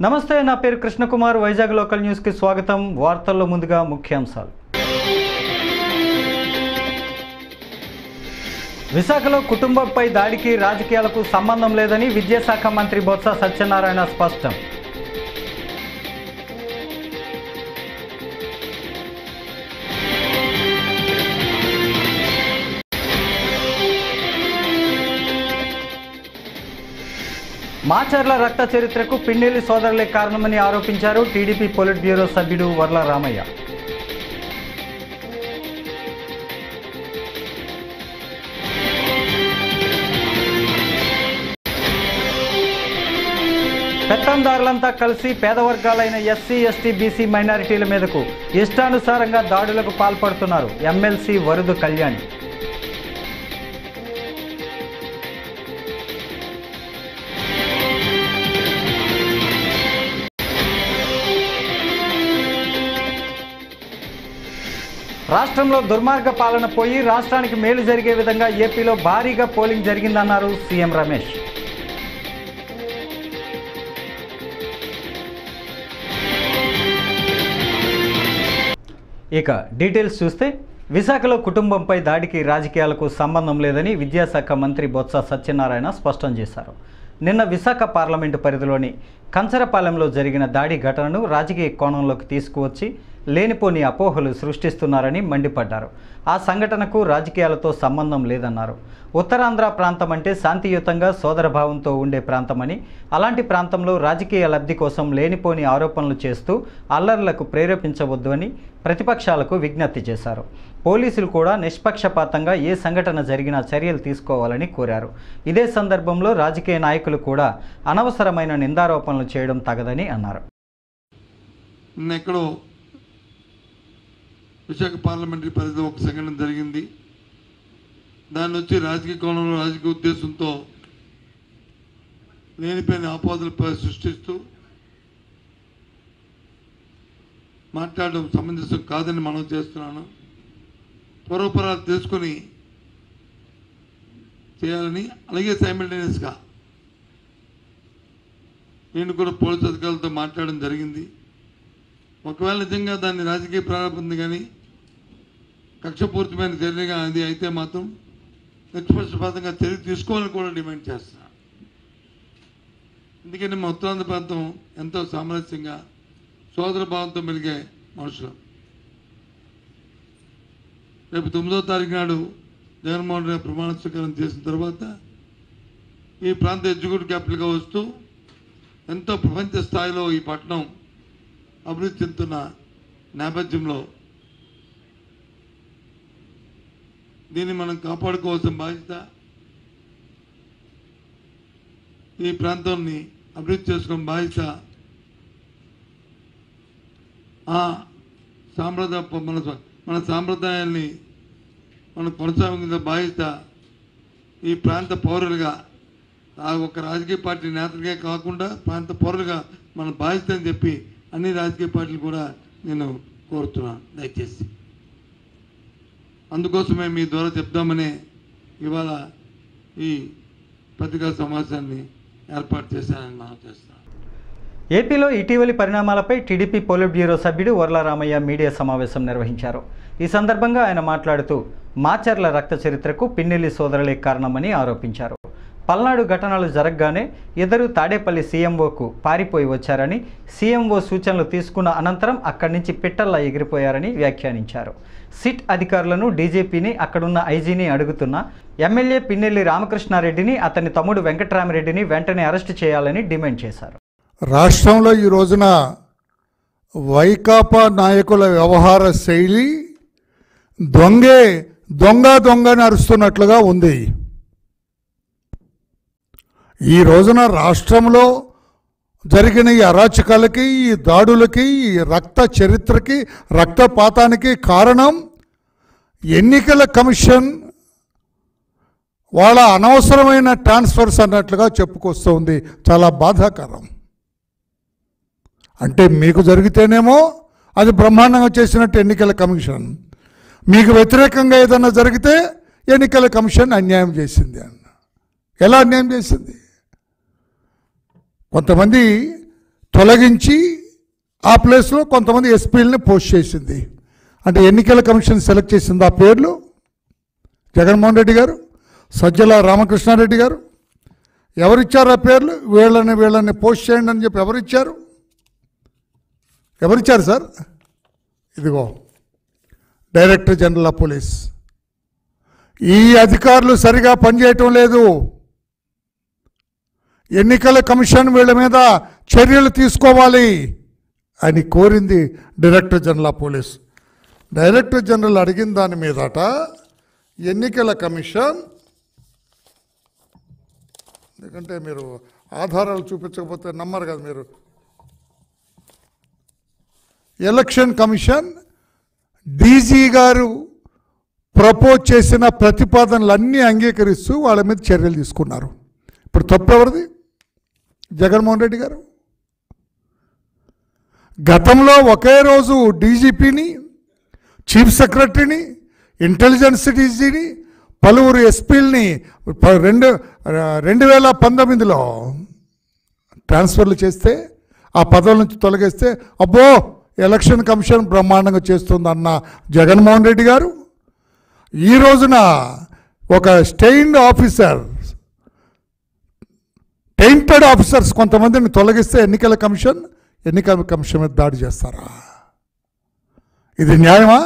నమస్తే, నా పేరు కృష్ణకుమార్. వైజాగ్ లోకల్ న్యూస్ కి స్వాగతం. వార్తల్లో ముందుగా ముఖ్యాంశాలు. విశాఖలో కుటుంబంపై దాడికి రాజకీయాలకు సంబంధం లేదని విద్యాశాఖ మంత్రి బొత్స సత్యనారాయణ స్పష్టం. మాచర్ల రక్త చరిత్రకు పిన్నెల్లి సోదరులే కారణమని ఆరోపించారు టీడీపీ పొలిట్ బ్యూరో సభ్యుడు వర్ల రామయ్య. పెత్తందారులంతా కలిసి పేద వర్గాలైన ఎస్సీ, ఎస్టీ, బీసీ మైనారిటీల మీదకు ఇష్టానుసారంగా దాడులకు పాల్పడుతున్నారు. ఎమ్మెల్సీ వరుదు కళ్యాణి. రాష్ట్రంలో దుర్మార్గ పాలన పోయి రాష్ట్రానికి మేలు జరిగే విధంగా ఏపీలో భారీగా పోలింగ్ జరిగిందన్నారు సీఎం రమేష్. ఇక డీటెయిల్స్ చూస్తే, విశాఖలో కుటుంబంపై దాడికి రాజకీయాలకు సంబంధం లేదని విద్యాశాఖ మంత్రి బొత్స సత్యనారాయణ స్పష్టం చేశారు. నిన్న విశాఖ పార్లమెంటు పరిధిలోని కంచరపాలెంలో జరిగిన దాడి ఘటనను రాజకీయ కోణంలోకి తీసుకువచ్చి లేనిపోని అపోహలు సృష్టిస్తున్నారని మండిపడ్డారు. ఆ సంఘటనకు రాజకీయాలతో సంబంధం లేదన్నారు. ఉత్తరాంధ్ర ప్రాంతం అంటే శాంతియుతంగా సోదరభావంతో ఉండే ప్రాంతమని, అలాంటి ప్రాంతంలో రాజకీయ లబ్ధి కోసం లేనిపోని ఆరోపణలు చేస్తూ అల్లర్లకు ప్రేరేపించవద్దు అని ప్రతిపక్షాలకు విజ్ఞప్తి చేశారు. పోలీసులు కూడా నిష్పక్షపాతంగా ఏ సంఘటన జరిగినా చర్యలు తీసుకోవాలని కోరారు. ఇదే సందర్భంలో రాజకీయ నాయకులు కూడా అనవసరమైన నిందారోపణలు చేయడం తగదని అన్నారు. విశాఖ పార్లమెంటరీ పరిధిలో ఒక సంఘటన జరిగింది. దాన్ని వచ్చి రాజకీయ కోణంలో రాజకీయ ఉద్దేశంతో లేనిపోయిన ఆపాదనలు సృష్టిస్తూ మాట్లాడడం సమంజసం కాదని మనం చేస్తున్నాను. పూర్వపరాలు తెలుసుకొని చేయాలని, అలాగే సైమల్టేనియస్గా నేను కూడా పోలీసు అధికారులతో మాట్లాడడం జరిగింది. ఒకవేళ నిజంగా దాన్ని రాజకీయ ప్రారంభం కానీ కక్షపూరితమైన చర్యగా అది అయితే మాత్రం నిష్పక్షపాతంగా చర్య తీసుకోవాలని కూడా డిమాండ్ చేస్తున్నాను. ఎందుకంటే మా ఉత్తరాంధ్ర ప్రాంతం ఎంతో సామరస్యంగా సోదర భావంతో మెలిగే మనుషులు. రేపు 9వ తారీఖు నాడు జగన్మోహన్ రెడ్డి ప్రమాణ స్వీకారం చేసిన తర్వాత ఈ ప్రాంత ఎగ్జిక్యూటివ్ క్యాపిటల్గా వస్తూ ఎంతో ప్రపంచ స్థాయిలో ఈ పట్టణం అభివృద్ధి చెందుతున్న నేపథ్యంలో దీన్ని మనం కాపాడుకోవాల్సిన బాధ్యత, ఈ ప్రాంతాన్ని అభివృద్ధి చేసుకునే బాధ్యత, మన సాంప్రదాయాల్ని మనం కొనసాగించే బాధ్యత ఈ ప్రాంత పౌరులుగా, ఒక రాజకీయ పార్టీ నేతలుగా కాకుండా ప్రాంత పౌరులుగా మన బాధ్యత అని చెప్పి అన్ని రాజకీయ పార్టీలు కూడా నేను కోరుతున్నాను. దయచేసి అందుకోసమే మీ ద్వారా చెప్దామని ఇవాళ ఈ పత్రికా సమావేశాన్ని ఏర్పాటు చేశానని మనం చేస్తున్నాం. ఏపీలో ఇటీవలి పరిణామాలపై టీడీపీ పొలిట్ బ్యూరో సభ్యుడు వర్ల రామయ్య మీడియా సమావేశం నిర్వహించారు. ఈ సందర్భంగా ఆయన మాట్లాడుతూ మాచర్ల రక్త చరిత్రకు పిన్నెల్లి సోదరులే కారణమని ఆరోపించారు. పల్నాడు ఘటనలు జరగగానే ఇద్దరు తాడేపల్లి సీఎంఓకు పారిపోయి వచ్చారని, సీఎంఓ సూచనలు తీసుకున్న అనంతరం అక్కడి నుంచి పిట్టల్లా ఎగిరిపోయారని వ్యాఖ్యానించారు. సిట్ అధికారులను, డీజీపీని, అక్కడున్న ఐజీని అడుగుతున్న ఎమ్మెల్యే పిన్నెల్లి రామకృష్ణారెడ్డిని, అతని తమ్ముడు వెంకట్రామరెడ్డిని వెంటనే అరెస్టు చేయాలని డిమాండ్ చేశారు. రాష్ట్రంలో ఈ రోజున వైకాపా నాయకుల వ్యవహార శైలి దొంగ నడుస్తున్నట్లుగా ఉంది. ఈ రోజున రాష్ట్రంలో జరిగిన ఈ అరాచకాలకి, ఈ దాడులకి, ఈ రక్త చరిత్రకి, రక్తపాతానికి కారణం ఎన్నికల కమిషన్ వాళ్ళ అనవసరమైన ట్రాన్స్ఫర్స్ అన్నట్లుగా చెప్పుకొస్తుంది. చాలా బాధాకరం. అంటే మీకు జరిగితేనేమో అది బ్రహ్మాండంగా చేసినట్టు ఎన్నికల కమిషన్, మీకు వ్యతిరేకంగా ఏదన్నా జరిగితే ఎన్నికల కమిషన్ అన్యాయం చేసింది అన్న. ఎలా అన్యాయం చేసింది? కొంతమంది తొలగించి ఆ ప్లేస్లో కొంతమంది ఎస్పీలని పోస్ట్ చేసింది. అంటే ఎన్నికల కమిషన్ సెలెక్ట్ చేసింది ఆ పేర్లు జగన్మోహన్ రెడ్డి గారు, సజ్జల రామకృష్ణారెడ్డి గారు. ఎవరిచ్చారు ఆ పేర్లు? వీళ్ళని పోస్ట్ చేయండి అని చెప్పి ఎవరిచ్చారు సార్? ఇదిగో డైరెక్టర్ జనరల్ ఆఫ్ పోలీస్. ఈ అధికారులు సరిగా పనిచేయటం లేదు. ఎన్నికల కమిషన్ వీళ్ళ మీద చర్యలు తీసుకోవాలి అని కోరింది director general of police. Director general అడిగిన దాని మీదట ఎన్నికల కమిషన్, ఎందుకంటే మీరు ఆధారాలు చూపించకపోతే నమ్మరు కదా మీరు, ఎలక్షన్ కమిషన్ డీజీ గారు ప్రపోజ్ చేసిన ప్రతిపాదనలన్నీ అంగీకరిస్తూ వాళ్ళ మీద చర్యలు తీసుకున్నారు. ఇప్పుడు తప్పు ఎవరిది? జగన్మోహన్ రెడ్డి గారు. గతంలో ఒకే రోజు డీజీపీని, చీఫ్ సెక్రటరీని, ఇంటెలిజెన్స్ డీజీని, పలువురు ఎస్పీలని 2019లో ట్రాన్స్ఫర్లు చేస్తే, ఆ పదవుల నుంచి తొలగిస్తే అబ్బో ఎలక్షన్ కమిషన్ బ్రహ్మాండంగా చేస్తుందన్న జగన్మోహన్ రెడ్డి గారు ఈ రోజున ఒక టెయింటెడ్ ఆఫీసర్స్ కొంతమందిని తొలగిస్తే ఎన్నికల కమిషన్ మీద దాడి చేస్తారా? ఇది న్యాయమా?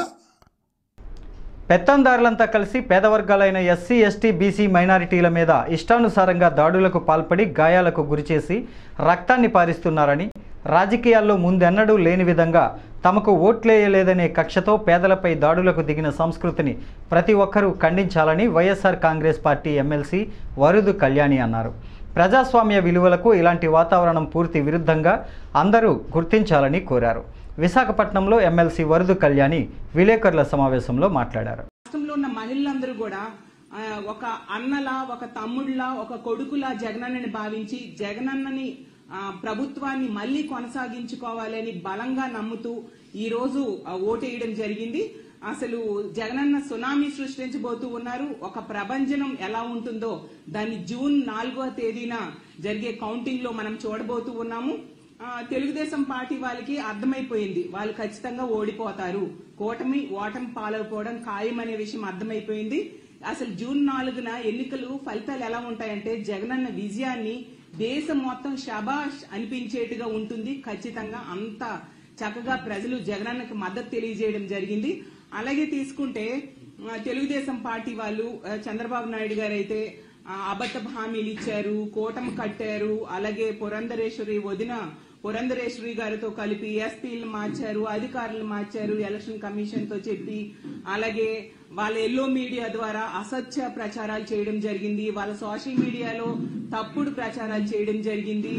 పెత్తందారులంతా కలిసి పేద వర్గాలైన ఎస్సీ, ఎస్టీ, బీసీ మైనారిటీల మీద ఇష్టానుసారంగా దాడులకు పాల్పడి గాయాలకు గురిచేసి రక్తాన్ని పారిస్తున్నారని, రాజకీయాల్లో ముందెన్నడూ లేని విధంగా తమకు ఓట్లేయలేదనే కక్షతో పేదలపై దాడులకు దిగిన సంస్కృతిని ప్రతి ఒక్కరూ ఖండించాలని వైఎస్ఆర్ కాంగ్రెస్ పార్టీ ఎమ్మెల్సీ వరుదు కళ్యాణి అన్నారు. ప్రజాస్వామ్య విలువలకు ఇలాంటి వాతావరణం పూర్తి విరుద్ధంగా అందరూ గుర్తించాలని కోరారు. విశాఖపట్నంలో ఎమ్మెల్సీ వరుదు కళ్యాణి విలేకరుల సమావేశంలో మాట్లాడారు. రాష్ట్రంలో ఉన్న మహిళలందరూ కూడా ఒక అన్నలా, ఒక తమ్ముళ్ళలా, ఒక కొడుకులా జగనన్నని భావించి జగనన్నని ప్రభుత్వాన్ని మళ్లీ కొనసాగించుకోవాలని బలంగా నమ్ముతూ ఈ రోజు ఓటేయడం జరిగింది. అసలు జగనన్న సునామీ సృష్టించబోతూ ఉన్నారు. ఒక ప్రభంజనం ఎలా ఉంటుందో దాన్ని జూన్ 4వ తేదీన జరిగే కౌంటింగ్ లో మనం చూడబోతూ ఉన్నాము. తెలుగుదేశం పార్టీ వాళ్ళకి అర్థమైపోయింది, వాళ్ళు ఖచ్చితంగా ఓడిపోతారు, ఓటమి పాలైపోవడం ఖాయం అనే విషయం అర్థమైపోయింది. అసలు జూన్ 4న ఎన్నికలు ఫలితాలు ఎలా ఉంటాయంటే జగనన్న విజయాన్ని దేశం మొత్తం షబాష్ అనిపించేట్టుగా ఉంటుంది. ఖచ్చితంగా అంత చక్కగా ప్రజలు జగనన్నకు మద్దతు తెలియజేయడం జరిగింది. అలాగే తీసుకుంటే తెలుగుదేశం పార్టీ వాళ్ళు చంద్రబాబు నాయుడు గారు అయితే అబద్ధ హామీలు ఇచ్చారు, కూటమి కట్టారు. అలాగే పురంధరేశ్వరి గారితో కలిపి ఎస్పీలు మార్చారు, అధికారులు మార్చారు ఎలక్షన్ కమిషన్ తో చెప్పి. అలాగే వాళ్ళ ఎల్లో మీడియా ద్వారా అసత్య ప్రచారాలు చేయడం జరిగింది, వాళ్ళ సోషల్ మీడియాలో తప్పుడు ప్రచారాలు చేయడం జరిగింది.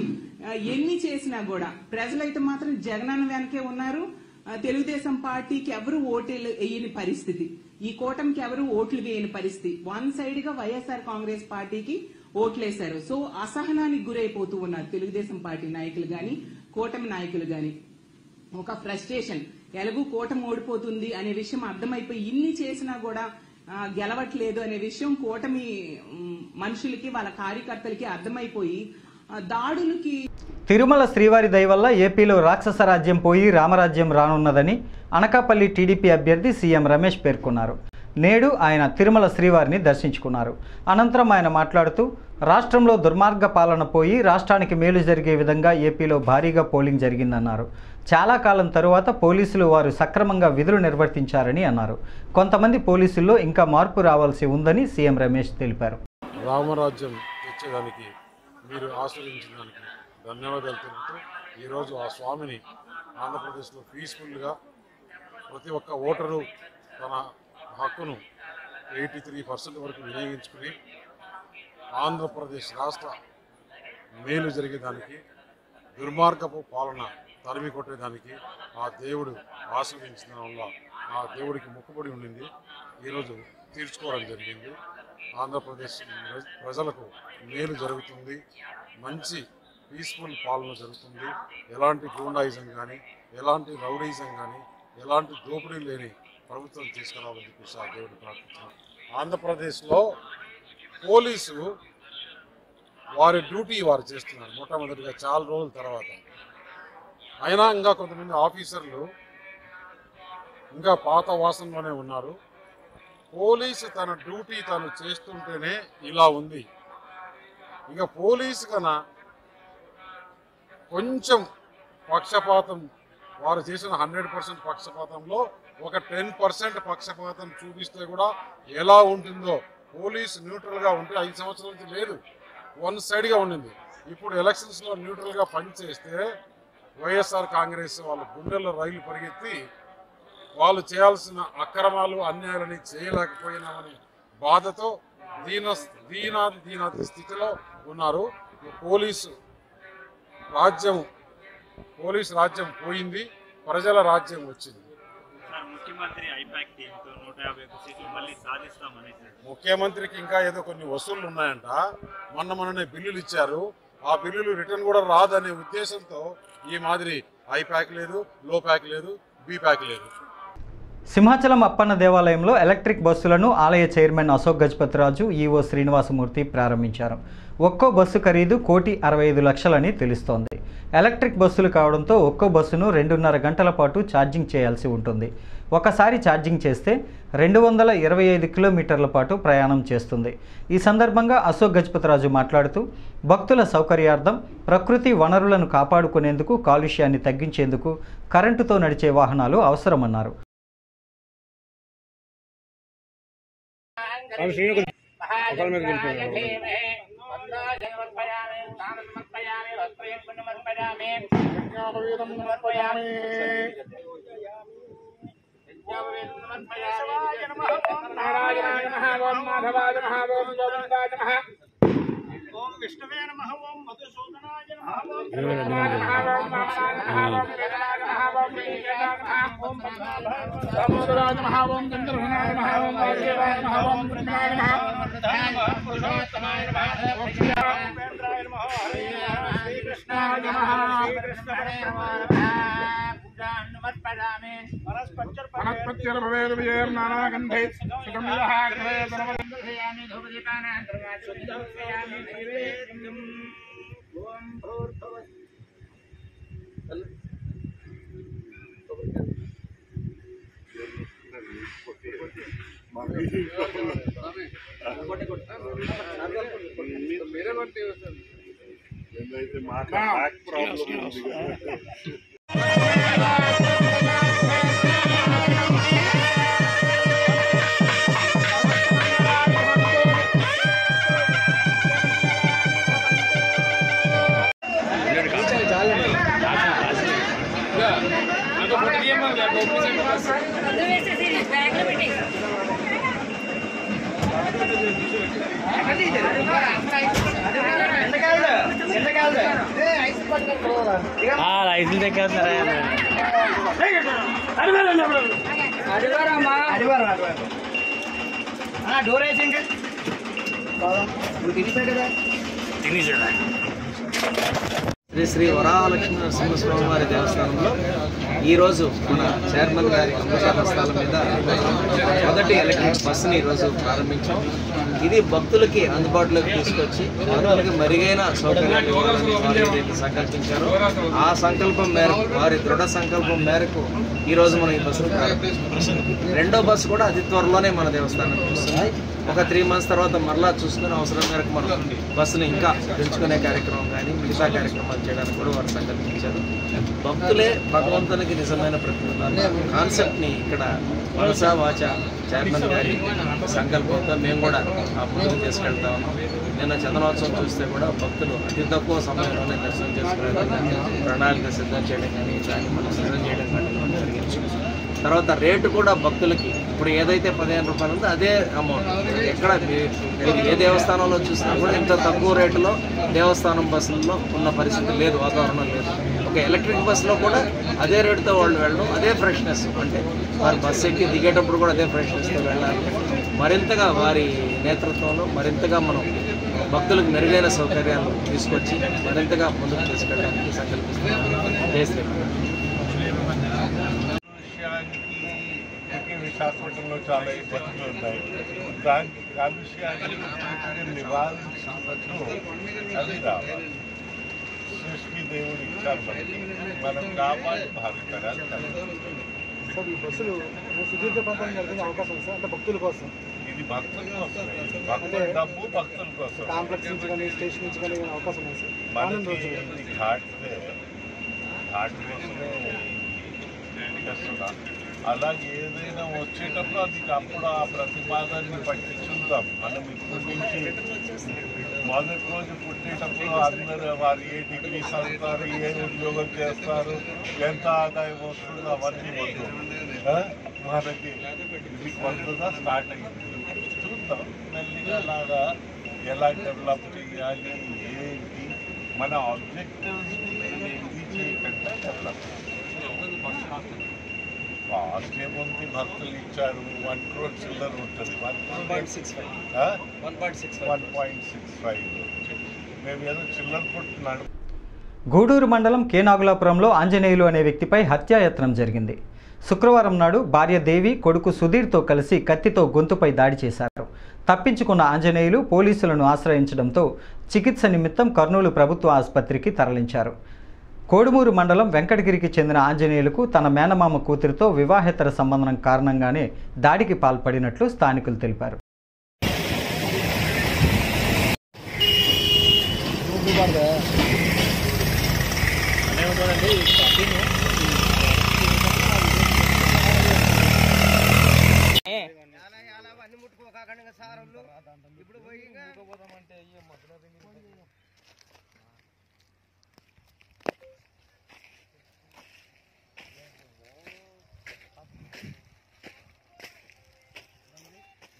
ఎన్ని చేసినా కూడా ప్రజలైతే మాత్రం జగనన్న వెనకే ఉన్నారు. తెలుగుదేశం పార్టీకి ఎవరు ఓట్లు వేయని పరిస్థితి, ఈ కూటమికి ఎవరు ఓట్లు వేయని పరిస్థితి. వన్ సైడ్ గా వైఎస్ఆర్ కాంగ్రెస్ పార్టీకి ఓట్లేశారు. సో అసహనానికి గురైపోతూ ఉన్నారు తెలుగుదేశం పార్టీ నాయకులు గాని, కూటమి నాయకులు గాని. ఒక ఫ్రస్ట్రేషన్, ఎలాగూ కూటమి ఓడిపోతుంది అనే విషయం అర్థమైపోయి ఇన్ని చేసినా కూడా గెలవట్లేదు అనే విషయం కూటమి మనుషులకి, వాళ్ళ కార్యకర్తలకి అర్థమైపోయి దాడులకి. తిరుమల శ్రీవారి దయ వల్ల ఏపీలో రాక్షస రాజ్యం పోయి రామరాజ్యం రానున్నదని అనకాపల్లి టీడీపీ అభ్యర్థి సీఎం రమేష్ పేర్కొన్నారు. నేడు ఆయన తిరుమల శ్రీవారిని దర్శించుకున్నారు. అనంతరం ఆయన మాట్లాడుతూ రాష్ట్రంలో దుర్మార్గ పాలన పోయి రాష్ట్రానికి మేలు జరిగే విధంగా ఏపీలో భారీగా పోలింగ్ జరిగిందన్నారు. చాలా కాలం తరువాత పోలీసులు వారు సక్రమంగా విధులు నిర్వర్తించారని అన్నారు. కొంతమంది పోలీసుల్లో ఇంకా మార్పు రావాల్సి ఉందని సీఎం రమేష్ తెలిపారు. రామరాజ్యం తెచ్చేదానికి మీరు ఆశ్రయించిన దానికి ధన్యవాదాలు తెలుపుతూ ఈరోజు ఆ స్వామిని ఆంధ్రప్రదేశ్లో పీస్ఫుల్గా ప్రతి ఒక్క ఓటరు తన హక్కును 83% వరకు వినియోగించుకుని ఆంధ్రప్రదేశ్ రాష్ట్ర మేలు జరిగేదానికి, దుర్మార్గపు పాలన తరిమి కొట్టేదానికి ఆ దేవుడు ఆశీర్వదించిన వల్ల ఆ దేవుడికి మొక్కుబడి ఉండింది. ఈరోజు తీర్చుకోవడం జరిగింది. ఆంధ్రప్రదేశ్ ప్రజలకు మేలు జరుగుతుంది, మంచి పీస్ఫుల్ పాలన జరుగుతుంది. ఎలాంటి గూండాయిజం కానీ, ఎలాంటి రౌడీజం కానీ, ఎలాంటి దోపిడీ లేని ప్రభుత్వం తీసుకురావాలని చెప్పేసి ఆ దేవుడు ప్రార్థించారు. ఆంధ్రప్రదేశ్లో పోలీసు వారి డ్యూటీ వారు చేస్తున్నారు. మొట్టమొదటిగా చాలా రోజుల తర్వాత అయినా ఇంకా కొంతమంది ఆఫీసర్లు ఇంకా పాత వాసనలోనే ఉన్నారు. పోలీసు తన డ్యూటీ తను చేస్తుంటేనే ఇలా ఉంది. ఇక పోలీసు కన్నా కొంచెం పక్షపాతం, వారు చేసిన 100% పక్షపాతంలో ఒక 10% పక్షపాతం చూపిస్తే కూడా ఎలా ఉంటుందో. పోలీసు న్యూట్రల్గా ఉంటే 5 సంవత్సరాల నుంచి లేదు, వన్ సైడ్గా ఉండింది. ఇప్పుడు ఎలక్షన్స్లో న్యూట్రల్గా పనిచేస్తే వైఎస్ఆర్ కాంగ్రెస్ వాళ్ళ గుండెల్లో రైలు పరిగెత్తి వాళ్ళు చేయాల్సిన అక్రమాలు అన్యాయాలని చేయలేకపోయినామనే బాధతో దీనాది స్థితిలో ఉన్నారు. పోలీసు రాజ్యం పోయింది, ప్రజల రాజ్యం వచ్చింది. ముఖ్యమంత్రికి ఇంకా ఏదో కొన్ని వసూళ్లు ఉన్నాయంట. మొన్ననే బిల్లులు ఇచ్చారు. ఆ బిల్లులు రిటర్న్ కూడా రాదనే ఉద్దేశంతో ఈ మాదిరి ఐ ప్యాక్ లేదు, లో ప్యాక్ లేదు, బి ప్యాక్ లేదు. సింహాచలం అప్పన్న దేవాలయంలో ఎలక్ట్రిక్ బస్సులను ఆలయ చైర్మన్ అశోక్ గజపతిరాజు, ఈవో శ్రీనివాసమూర్తి ప్రారంభించారు. ఒక్కో బస్సు ఖరీదు 1,65,00,000 తెలుస్తోంది. ఎలక్ట్రిక్ బస్సులు కావడంతో ఒక్కో బస్సును 2.5 గంటల పాటు ఛార్జింగ్ చేయాల్సి ఉంటుంది. ఒకసారి ఛార్జింగ్ చేస్తే 225 కిలోమీటర్ల పాటు ప్రయాణం చేస్తుంది. ఈ సందర్భంగా అశోక్ గజపతిరాజు మాట్లాడుతూ భక్తుల సౌకర్యార్థం ప్రకృతి వనరులను కాపాడుకునేందుకు, కాలుష్యాన్ని తగ్గించేందుకు కరెంటుతో నడిచే వాహనాలు అవసరమన్నారు. ఓం విష్ణువే నమః. ఓం మధుసూదనాయ నమః. ఓం త్రివిక్రమాయ నమః. ఓం నారాయణాయ నమః. ఓం వేదనాయ నమః. ఓం శ్రీకేశాయ నమః. ఓం పద్మనాభాయ నమః. ఓం చంద్రఘనాయ నమః. ఓం వాసుదేవాయ నమః. ఓం కృష్ణాయ నమః. ఓం పురుషోత్తమాయ నమః. ఓం శ్రీరామేంద్రాయ నమః. హరే నమః. శ్రీకృష్ణాయ నమః. శ్రీకృష్ణాయ నమః. వనస్పత్యర్ భవేద్ విజయం నానాగంధై సుగంధః గ్రహే సర్వదంధ్రయామి ధూపదీపానాంతర్గామి శుద్ధోదయామి నైవేద్యం. ఓం భూర్భువః ఏదైతే బ్యాక్ ప్రాబ్లం ఉంది కదా. ఐదు దగ్గర డోర్ వేసి శ్రీ శ్రీ వరాహలక్ష్మీ నరసింహస్వామి వారి దేవస్థానంలో ఈరోజు మన చైర్మన్ గారి అంబుజాల స్థలం మీద మొదటి ఎలక్ట్రిక్ బస్సుని ఈరోజు ప్రారంభించాం. ఇది భక్తులకి అందుబాటులోకి తీసుకొచ్చి భక్తులకి మెరుగైన సౌకర్యాలు ఇవ్వాలని వారు ఏదైతే సంకల్పించారో ఆ సంకల్పం మేరకు, వారి దృఢ సంకల్పం మేరకు ఈరోజు మనం ఈ బస్సును ప్రారంభించాం. రెండో బస్సు కూడా అతి త్వరలోనే మన దేవస్థానానికి వస్తుంది. ఒక 3 months తర్వాత మరలా చూసుకుని అవసరం మేరకు మనం బస్సును ఇంకా పెంచుకునే కార్యక్రమం కానీ మిగతా కార్యక్రమాలు చేయడానికి కూడా వారు సంకల్పించారు. భక్తులే భగవంతునికి నిజమైన ప్రతినిధులు కాన్సెప్ట్ని ఇక్కడ మనసా వాచ చైర్మన్ గారి సంకల్పంతో మేము కూడా ఆ ముందుకు తీసుకెళ్తా ఉన్నాం. నిన్న చందనోత్సవం చూస్తే కూడా భక్తులు అతి తక్కువ సమయంలోనే దర్శనం చేసుకునే విధంగా ప్రణాళిక సిద్ధం చేయడం కానీ దాన్ని మనం సిద్ధం చేయడం కానీ జరిగింది. తర్వాత రేటు కూడా భక్తులకి ఇప్పుడు ఏదైతే 15 రూపాయలు ఉందో అదే అమౌంట్. ఎక్కడ మీరు ఏ దేవస్థానంలో చూసినా కూడా ఇంత తక్కువ రేటులో దేవస్థానం బస్సుల్లో ఉన్న పరిస్థితి లేదు, వాతావరణం లేదు. ఒక ఎలక్ట్రిక్ బస్సులో కూడా అదే రేటుతో వాళ్ళు వెళ్ళడం, అదే ఫ్రెష్నెస్, అంటే వారి బస్సు ఎక్కి దిగేటప్పుడు కూడా అదే ఫ్రెష్నెస్తో వెళ్ళాలి. మరింతగా వారి నేతృత్వంలో మరింతగా మనం భక్తులకు మెరుగైన సౌకర్యాలు తీసుకొచ్చి మరింతగా ముందుకు తీసుకెళ్ళడానికి సంకల్పిస్తున్నాం. జై శ్రీరామ్. విశాఖపట్నంలో చాలా ఇబ్బందులు ఉన్నాయి. దానికి కాలుష్యాన్ని నివారించినట్టు అది రావాలి. సృష్టి దేవుడు ఇచ్చారు మనకి, మనం కాపాడి భావితరాలు సార్ ఈ బస్సులు సుదీర్ఘ ప్రాంతానికి వెళ్తున్న అవకాశం ఉంది సార్, అంటే భక్తుల కోసం. ఇది భక్తుల కోసం, భక్తుల డబ్బు భక్తుల కోసం. కాంప్లెక్స్ నుంచి కానీ స్టేషన్ నుంచి కానీ అవకాశం ఉంది సార్. మనకి ఘాట్ కోసమే చేస్తున్నా. అలాగే ఏదైనా వచ్చేటప్పుడు అది అప్పుడు ఆ ప్రతిపాదనని బట్టి చూద్దాం. మనం ఇప్పటి నుంచి మొదటి రోజు పుట్టేటప్పుడు అందరూ వారు ఏ డిగ్రీ చదువుతారు, ఏ ఉద్యోగం చేస్తారు, ఎంత ఆదాయం వస్తుందో అవన్నీ వద్దు. మనకి ఇది కొత్తగా స్టార్ట్ అయింది, చూద్దాం మెల్లిగా అలాగా ఎలా డెవలప్ చేయాలి, ఏంటి మన ఆబ్జెక్టివ్స్ని ఇది చేయకుండా డెవలప్ కాస్ట్ ఏముంది. భక్తులు ఇచ్చారు 1 crore చిల్లర ఉంటుంది, 1.65 మేము ఏదో చిల్లర పుట్టినాడు. గూడూరు మండలం కేనాగులాపురంలో ఆంజనేయులు అనే వ్యక్తిపై హత్యాయత్నం జరిగింది. శుక్రవారం నాడు భార్య దేవి, కొడుకు సుధీర్తో కలిసి కత్తితో గొంతుపై దాడి చేశారు. తప్పించుకున్న ఆంజనేయులు పోలీసులను ఆశ్రయించడంతో చికిత్స నిమిత్తం కర్నూలు ప్రభుత్వ ఆసుపత్రికి తరలించారు. కోడుమూరు మండలం వెంకటగిరికి చెందిన ఆంజనేయులకు తన మేనమామ కూతురితో వివాహేతర సంబంధం కారణంగానే దాడికి పాల్పడినట్లు స్థానికులు తెలిపారు.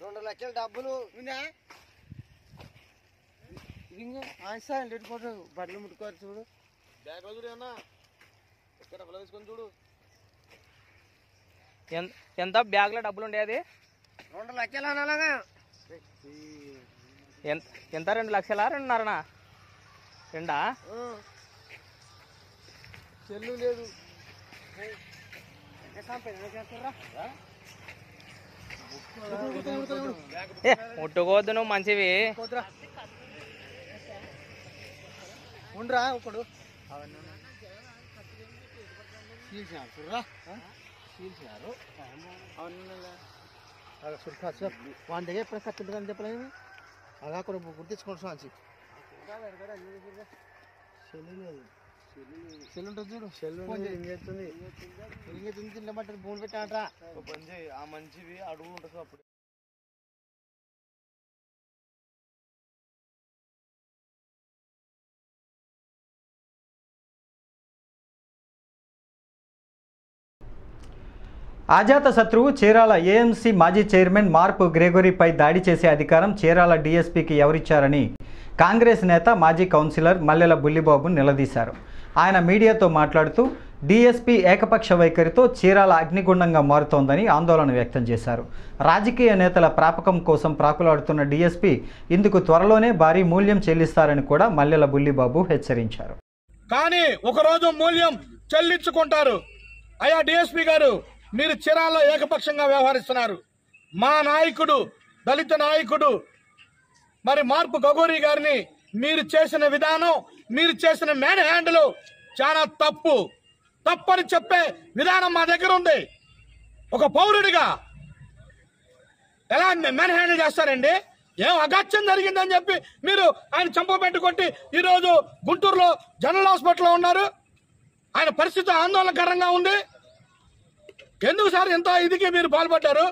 $2 లక్షల డబ్బులు బట్టలు ముట్టుకోరు చూడు, బ్యాగ్ చూడు అన్న, ఎక్కడ తీసుకొని చూడు. ఎంత బ్యాగ్లో డబ్బులు ఉండేది? 2 లక్షలు అనాలగా. ఎంత 2 లక్షలా 2.5? 2 చెల్లు లేదు. ముట్టుకోవద్దు నువ్వు, మంచివి ఉండరా ఒకడు వాని దగ్గర ఎప్పుడు కత్తింటుందని చెప్పలేదు. అలా కూడా గుర్తించుకోండి సాంచి. సెల్ ఉంటుంది చూడు, సెల్ చేస్తుంది తింటే భూమి పెట్టాడరా. ఆ మంచివి అడుగు ఉంటుంది అప్పుడు. అజాత శత్రువు చీరాల ఏఎంసీ మాజీ చైర్మన్ మార్పు గ్రెగొరీపై దాడి చేసే అధికారం చీరాల డీఎస్పీకి ఎవరిచ్చారని కాంగ్రెస్ నేత మాజీ కౌన్సిలర్ మల్లెల బుల్లిబాబు నిలదీశారు. ఆయన మీడియాతో మాట్లాడుతూ డీఎస్పీ ఏకపక్ష వైఖరితో చీరాల అగ్నిగుండంగా మారుతోందని ఆందోళన వ్యక్తం చేశారు. రాజకీయ నేతల ప్రాపకం కోసం ప్రాకులాడుతున్న డీఎస్పీ ఇందుకు త్వరలోనే భారీ మూల్యం చెల్లిస్తారని కూడా మల్లెల బుల్లిబాబు హెచ్చరించారు. కానీ ఒకరోజు మూల్యం చెల్లించుకుంటారు. అయ్యా డీఎస్పీ గారు, మీరు చీరాల్లో ఏకపక్షంగా వ్యవహరిస్తున్నారు. మా నాయకుడు, దళిత నాయకుడు మరి మార్పు గగోరి గారిని మీరు చేసిన విధానం, మీరు చేసిన మ్యాన్ హ్యాండిల్ చాలా తప్పని చెప్పే విధానం మా దగ్గర ఉంది. ఒక పౌరుడిగా ఎలా మ్యాన్ హ్యాండిల్ చేస్తారండి? ఏం అగాత్యం జరిగిందని చెప్పి మీరు ఆయన చంపబెట్టు కొట్టి ఈరోజు గుంటూరులో జనరల్ హాస్పిటల్లో ఉన్నారు. ఆయన పరిస్థితి ఆందోళనకరంగా ఉంది. ఎందుకు సార్ ఇంత ఇదికి మీరు పాల్పడ్డారు?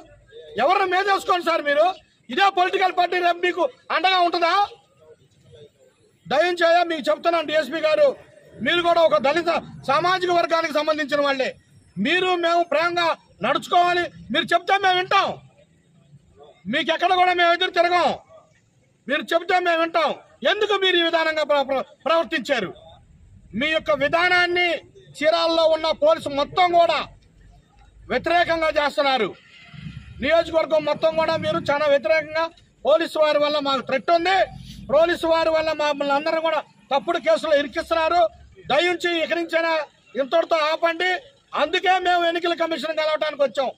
ఎవరిని మేదేసుకోండి సార్. మీరు ఇదే పొలిటికల్ పార్టీ రేపు మీకు అండగా ఉంటుందా? దయించేయ మీకు చెప్తున్నాను డీఎస్పీ గారు, మీరు కూడా ఒక దళిత సామాజిక వర్గానికి సంబంధించిన వాళ్ళే. మీరు మేము ప్రేమగా నడుచుకోవాలి. మీరు చెప్తే మేము వింటాం. మీకు ఎక్కడ కూడా మేము ఎదురు తిరగం. మీరు చెప్తే మేము వింటాం. ఎందుకు మీరు ఈ విధానంగా ప్రవర్తించారు? మీ యొక్క విధానాన్ని చీరాల్లో ఉన్న పోలీసు మొత్తం కూడా వ్యతిరేకంగా చేస్తున్నారు. నియోజకవర్గం మొత్తం కూడా మీరు చాలా వ్యతిరేకంగా, పోలీసు వారి వల్ల మాకు థ్రెట్ ఉంది, పోలీసు వారి వల్ల మమ్మల్ని అందరూ కూడా తప్పుడు కేసులు ఇరికిస్తున్నారు. దయించి ఇక్కడి నుంచైనా ఇంతటితో ఆపండి. అందుకే మేము ఎన్నికల కమిషన్ కలవడానికి వచ్చాం.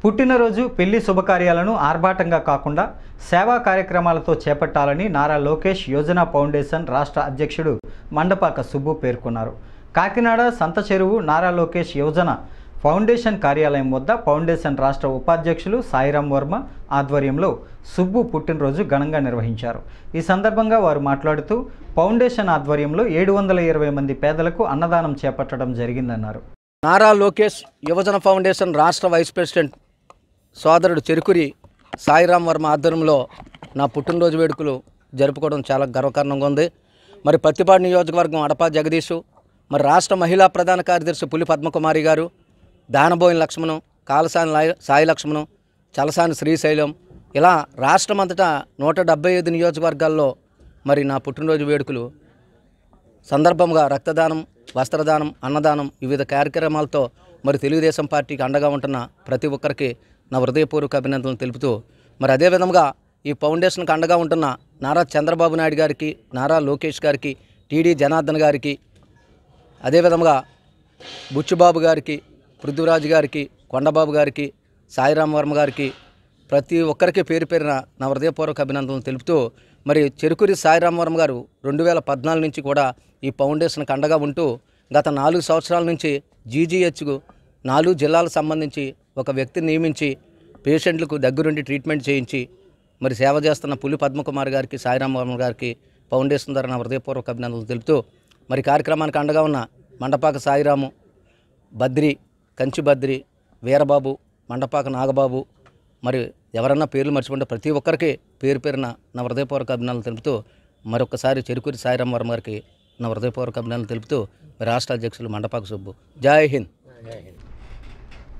పుట్టినరోజు, పెళ్లి శుభకార్యాలను ఆర్భాటంగా కాకుండా సేవా కార్యక్రమాలతో చేపట్టాలని నారా లోకేష్ యోజన ఫౌండేషన్ రాష్ట్ర అధ్యక్షుడు మండపాక సుబ్బు పేర్కొన్నారు. కాకినాడ సంత చెరువు నారా లోకేష్ యోజన ఫౌండేషన్ కార్యాలయం వద్ద ఫౌండేషన్ రాష్ట్ర ఉపాధ్యక్షులు సాయిరాం వర్మ ఆధ్వర్యంలో సుబ్బు పుట్టినరోజు ఘనంగా నిర్వహించారు. ఈ సందర్భంగా వారు మాట్లాడుతూ ఫౌండేషన్ ఆధ్వర్యంలో 720 మంది పేదలకు అన్నదానం చేపట్టడం జరిగిందన్నారు. నారా లోకేష్ యువజన ఫౌండేషన్ రాష్ట్ర వైస్ ప్రెసిడెంట్ సోదరుడు చెరుకురి సాయిరాం వర్మ ఆధ్వర్యంలో నా పుట్టినరోజు వేడుకలు జరుపుకోవడం చాలా గర్వకారణంగా ఉంది. మరి పత్తిపాడు నియోజకవర్గం అడపా జగదీషు, మరి రాష్ట్ర మహిళా ప్రధాన కార్యదర్శి పులి పద్మకుమారి గారు, దానబోయిన లక్ష్మణం, కాలసాని సాయి లక్ష్మణం, చలసాని శ్రీశైలం, ఇలా రాష్ట్రమంతటా 175 నియోజకవర్గాల్లో మరి నా పుట్టినరోజు వేడుకలు సందర్భంగా రక్తదానం, వస్త్రదానం, అన్నదానం వివిధ కార్యక్రమాలతో మరి తెలుగుదేశం పార్టీకి అండగా ఉంటున్న ప్రతి ఒక్కరికి నా హృదయపూర్వక అభినందనలు తెలుపుతూ, మరి అదేవిధంగా ఈ ఫౌండేషన్కి అండగా ఉంటున్న నారా చంద్రబాబు నాయుడు గారికి, నారా లోకేష్ గారికి, టీడీ జనార్దన్ గారికి, అదేవిధంగా బుచ్చుబాబు గారికి, పృథ్వీరాజు గారికి, కొండబాబు గారికి, సాయిరాం వర్మ గారికి ప్రతి ఒక్కరికి పేరు పేరున నా హృదయపూర్వక అభినందనలు తెలుపుతూ, మరి చెరుకురి సాయిరాం వర్మ గారు 2014 నుంచి కూడా ఈ ఫౌండేషన్కి అండగా ఉంటూ గత 4 సంవత్సరాల నుంచి జీజీహెచ్కు 4 జిల్లాలకు సంబంధించి ఒక వ్యక్తిని నియమించి పేషెంట్లకు దగ్గరుండి ట్రీట్మెంట్ చేయించి మరి సేవ చేస్తున్న పులి పద్మకుమార్ గారికి, సాయిరాం వర్మ గారికి ఫౌండేషన్ ద్వారా నా హృదయపూర్వక అభినందనలు తెలుపుతూ, మరి కార్యక్రమానికి అండగా ఉన్న మండపాక సాయిరాము, బద్రి, కంచి బద్రి, వీరబాబు, మండపాక నాగబాబు, మరి ఎవరన్నా పేర్లు మర్చిపోతే ప్రతి ఒక్కరికి పేరు పేరున నా హృదయపూర్వక అభినందనలు తెలుపుతూ, మరొకసారి చెరుకురి సాయిరాం వర్మ గారికి నా హృదయపూర్వక అభినందనలు తెలుపుతూ, రాష్ట్ర అధ్యక్షులు మండపాక సుబ్బు. జై హింద్.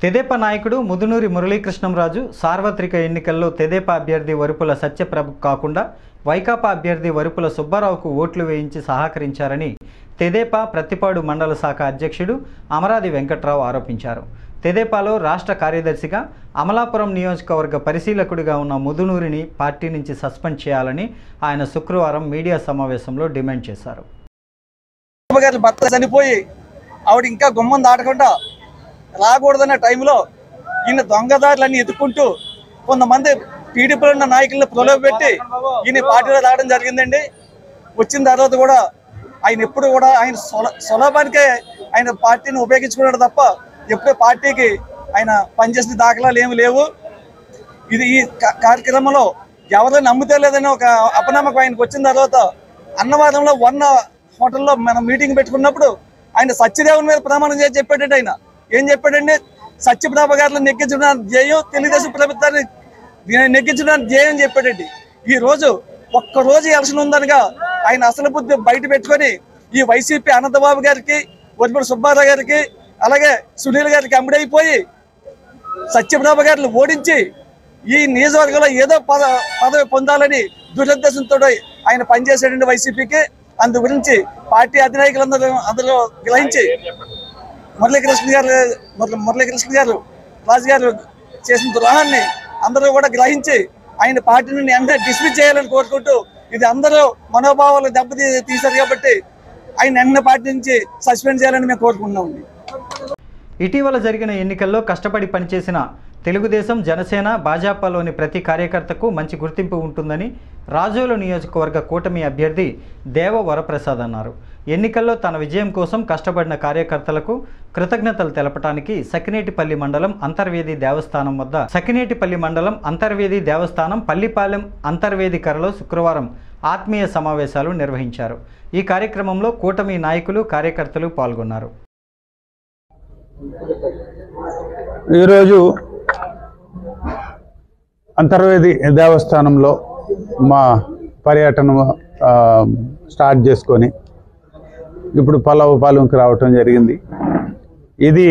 తెదేపా నాయకుడు ముదునూరి మురళీకృష్ణంరాజు సార్వత్రిక ఎన్నికల్లో తెదేపా అభ్యర్థి వరుపుల సత్యప్రభ కాకుండా వైకాపా అభ్యర్థి వరుపుల సుబ్బారావుకు ఓట్లు వేయించి సహకరించారని తెదేపా ప్రతిపాడు మండల శాఖ అధ్యక్షుడు అమరాది వెంకట్రావు ఆరోపించారు. తెదేపాలో రాష్ట్ర కార్యదర్శిగా అమలాపురం నియోజకవర్గ పరిశీలకుడిగా ఉన్న ముదునూరిని పార్టీ నుంచి సస్పెండ్ చేయాలని ఆయన శుక్రవారం మీడియా సమావేశంలో డిమాండ్ చేశారు. భర్త చనిపోయి ఆవిడ ఇంకా గుమ్మం దాటకుండా రాకూడదన్న టైంలో ఈయన దొంగదారులన్నీ ఎత్తుకుంటూ కొంతమంది టీడీపీలో ఉన్న నాయకులను ప్రలోభపెట్టి ఈయన పార్టీలో రావడం జరిగిందండి. వచ్చిన తర్వాత కూడా ఆయన ఎప్పుడు కూడా ఆయన సులభానికే ఆయన పార్టీని ఉపయోగించుకున్నాడు తప్ప ఎప్పుడూ పార్టీకి ఆయన పనిచేసిన దాఖలాలు ఏమి లేవు. ఇది ఈ కార్యక్రమంలో ఎవరైనా నమ్మితే లేదని ఒక అపనమ్మకం ఆయనకు వచ్చిన తర్వాత అన్నవరంలో వన్న హోటల్లో మనం మీటింగ్ పెట్టుకున్నప్పుడు ఆయన సత్యదేవుని మీద ప్రమాణం చేసి చెప్పాడండి. ఆయన ఏం చెప్పాడండి? సత్యప్రభ గారిని నెగ్గించడానికి జయం, తెలుగుదేశం ప్రభుత్వాన్ని నెగ్గించడానికి జయం చెప్పాడండి. ఈ రోజు ఒక్కరోజు ఎలక్షన్ ఉందనగా ఆయన అసలు బుద్ధి బయట పెట్టుకొని ఈ వైసీపీ అనంతబాబు గారికి, వరిపూడి సుబ్బారావు గారికి, అలాగే సునీల్ గారికి అమ్ముడైపోయి సత్యప్రభ గారిని ఓడించి ఈ నియోజకవర్గంలో ఏదో పదవి పొందాలని దురుద్దేశంతో ఆయన పనిచేశాడండి వైసీపీకి. అందు గురించి పార్టీ అధినాయకులందరూ గ్రహించి మురళీకృష్ణ గారు రాజు గారు చేసిన ద్రోహాన్ని అందరూ కూడా గ్రహించి ఆయన పార్టీని వెంటనే డిస్మిస్ చేయాలని కోరుకుంటూ, ఇది అందరూ మనోభావాలు తీశారు కాబట్టి ఆయన వెంటనే పార్టీ నుంచి సస్పెండ్ చేయాలని మేము కోరుకుంటున్నాం. ఇటీవల జరిగిన ఎన్నికల్లో కష్టపడి పనిచేసిన తెలుగుదేశం, జనసేన, భాజపాలోని ప్రతి కార్యకర్తకు మంచి గుర్తింపు ఉంటుందని రాజోలు నియోజకవర్గ కూటమి అభ్యర్థి దేవ వరప్రసాద్ అన్నారు. ఎన్నికల్లో తన విజయం కోసం కష్టపడిన కార్యకర్తలకు కృతజ్ఞతలు తెలపడానికి సకినేటిపల్లి మండలం అంతర్వేది దేవస్థానం పల్లిపాలెం అంతర్వేదికరలో శుక్రవారం ఆత్మీయ సమావేశాలు నిర్వహించారు. ఈ కార్యక్రమంలో కూటమి నాయకులు, కార్యకర్తలు పాల్గొన్నారు. ఈరోజు అంతర్వేది దేవస్థానంలో మా పర్యటన స్టార్ట్ చేసుకొని ఇప్పుడు పల్లవపాలెంకి రావటం జరిగింది. ఇది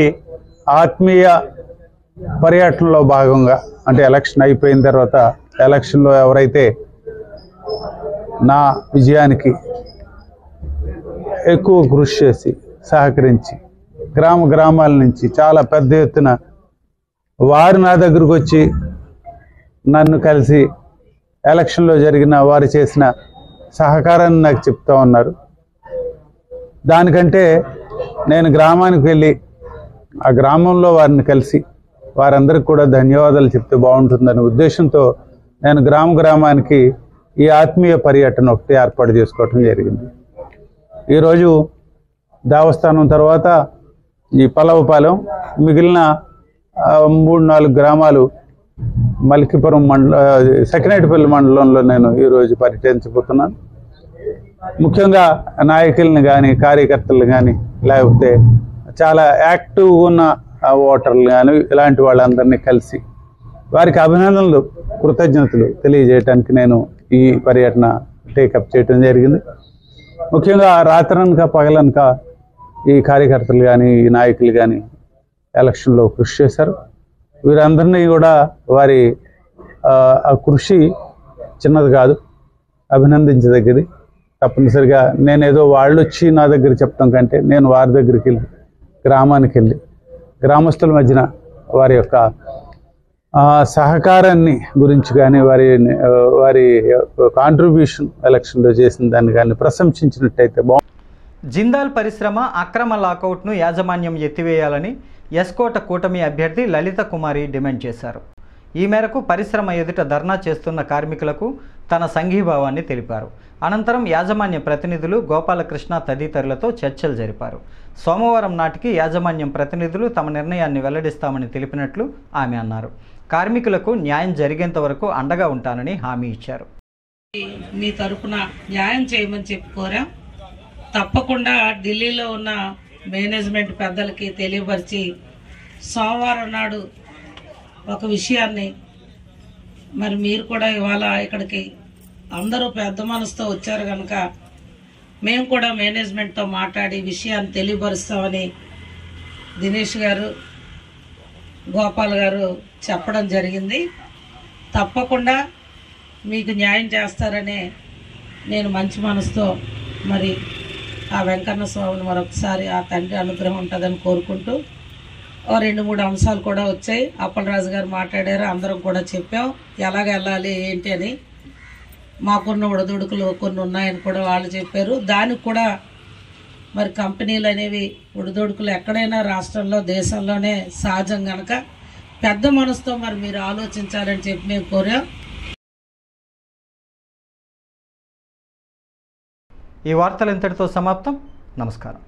ఆత్మీయ పర్యటనలో భాగంగా, అంటే ఎలక్షన్ అయిపోయిన తర్వాత ఎలక్షన్లో ఎవరైతే నా విజయానికి ఎక్కువ కృషి చేసి సహకరించి గ్రామాల నుంచి చాలా పెద్ద ఎత్తున వారు నా దగ్గరకు వచ్చి నన్ను కలిసి ఎలక్షన్లో జరిగిన వారు చేసిన సహకారాన్ని నాకు చెప్తా ఉన్నారు. దానికంటే నేను గ్రామానికి వెళ్ళి ఆ గ్రామంలో వారిని కలిసి వారందరికీ కూడా ధన్యవాదాలు చెప్తే బాగుంటుందనే ఉద్దేశంతో నేను గ్రామానికి ఈ ఆత్మీయ పర్యటన ఒకటి ఏర్పాటు చేసుకోవటం జరిగింది. ఈరోజు దేవస్థానం తర్వాత ఈ పల్లవపాలెం మిగిలిన 3-4 గ్రామాలు మల్కిపురం సకినేటిపల్లి మండలంలో నేను ఈరోజు పర్యటించబోతున్నాను. ముఖ్యంగా నాయకుల్ని కానీ కార్యకర్తలు కానీ లేకపోతే చాలా యాక్టివ్గా ఉన్న ఓటర్లు కానీ ఇలాంటి వాళ్ళందరినీ కలిసి వారికి అభినందనలు కృతజ్ఞతలు తెలియజేయడానికి నేను ఈ పర్యటన టేకప్ చేయడం జరిగింది. ముఖ్యంగా రాత్రనక పగలనక ఈ కార్యకర్తలు కానీ ఈ నాయకులు కానీ ఎలక్షన్లో కృషి చేశారు. వీరందరినీ కూడా వారి ఆ కృషి చిన్నది కాదు, అభినందించదగ్గది. తప్పనిసరిగా నేనేదో వాళ్ళు వచ్చి నా దగ్గర చెప్పడం కంటే నేను వారి దగ్గరికి వెళ్ళి గ్రామానికి వెళ్ళి గ్రామస్తుల మధ్యన వారి యొక్క సహకారాన్ని గురించి కానీ వారి కాంట్రిబ్యూషన్ ఎలక్షన్లో చేసిన దాన్ని కానీ ప్రశంసించినట్టయితే బాగుంటుంది. జిందాల్ పరిశ్రమ అక్రమ లాకౌట్ను యాజమాన్యం ఎత్తివేయాలని ఎస్కోట కూటమి అభ్యర్థి లలిత కుమారి డిమాండ్ చేశారు. ఈ మేరకు పరిశ్రమ ఎదుట ధర్నా చేస్తున్న కార్మికులకు తన సంఘీభావాన్ని తెలిపారు. అనంతరం యాజమాన్య ప్రతినిధులు గోపాలకృష్ణ తదితరులతో చర్చలు జరిపారు. సోమవారం నాటికి యాజమాన్యం ప్రతినిధులు తమ నిర్ణయాన్ని వెల్లడిస్తామని తెలిపినట్లు ఆమె అన్నారు. కార్మికులకు న్యాయం జరిగేంత వరకు అండగా ఉంటానని హామీ ఇచ్చారు. మీ తరపున న్యాయం చేయమని చెప్పి కోరాం. తప్పకుండా ఢిల్లీలో ఉన్న మేనేజ్మెంట్ పెద్దలకి తెలియపరిచి సోమవారం నాడు ఒక విషయాన్ని మరి మీరు కూడా ఇవాళ ఇక్కడికి అందరూ పెద్ద మనసుతో వచ్చారు కనుక మేము కూడా మేనేజ్మెంట్తో మాట్లాడి విషయాన్ని తెలియపరుస్తామని దినేష్ గారు గోపాల్ గారు చెప్పడం జరిగింది. తప్పకుండా మీకు న్యాయం చేస్తారనే నేను మంచి మనసుతో మరి ఆ వెంకన్న స్వామిని మరొకసారి ఆ తండ్రి అనుగ్రహం ఉంటుందని కోరుకుంటూ 2-3 అంశాలు కూడా వచ్చాయి. అప్పలరాజు గారు మాట్లాడారు, అందరం కూడా చెప్పాం ఎలాగ వెళ్ళాలి ఏంటి అని. మాకున్న ఉడదుడుకులు కొన్ని ఉన్నాయని కూడా వాళ్ళు చెప్పారు. దానికి కూడా మరి కంపెనీలు అనేవి ఉడదుడుకులు ఎక్కడైనా రాష్ట్రంలో దేశంలోనే సహజం కనుక పెద్ద మనసుతో మరి మీరు ఆలోచించాలని చెప్పి మేము కోరాం. ఈ వార్తలు ఇంతటితో సమాప్తం. నమస్కారం.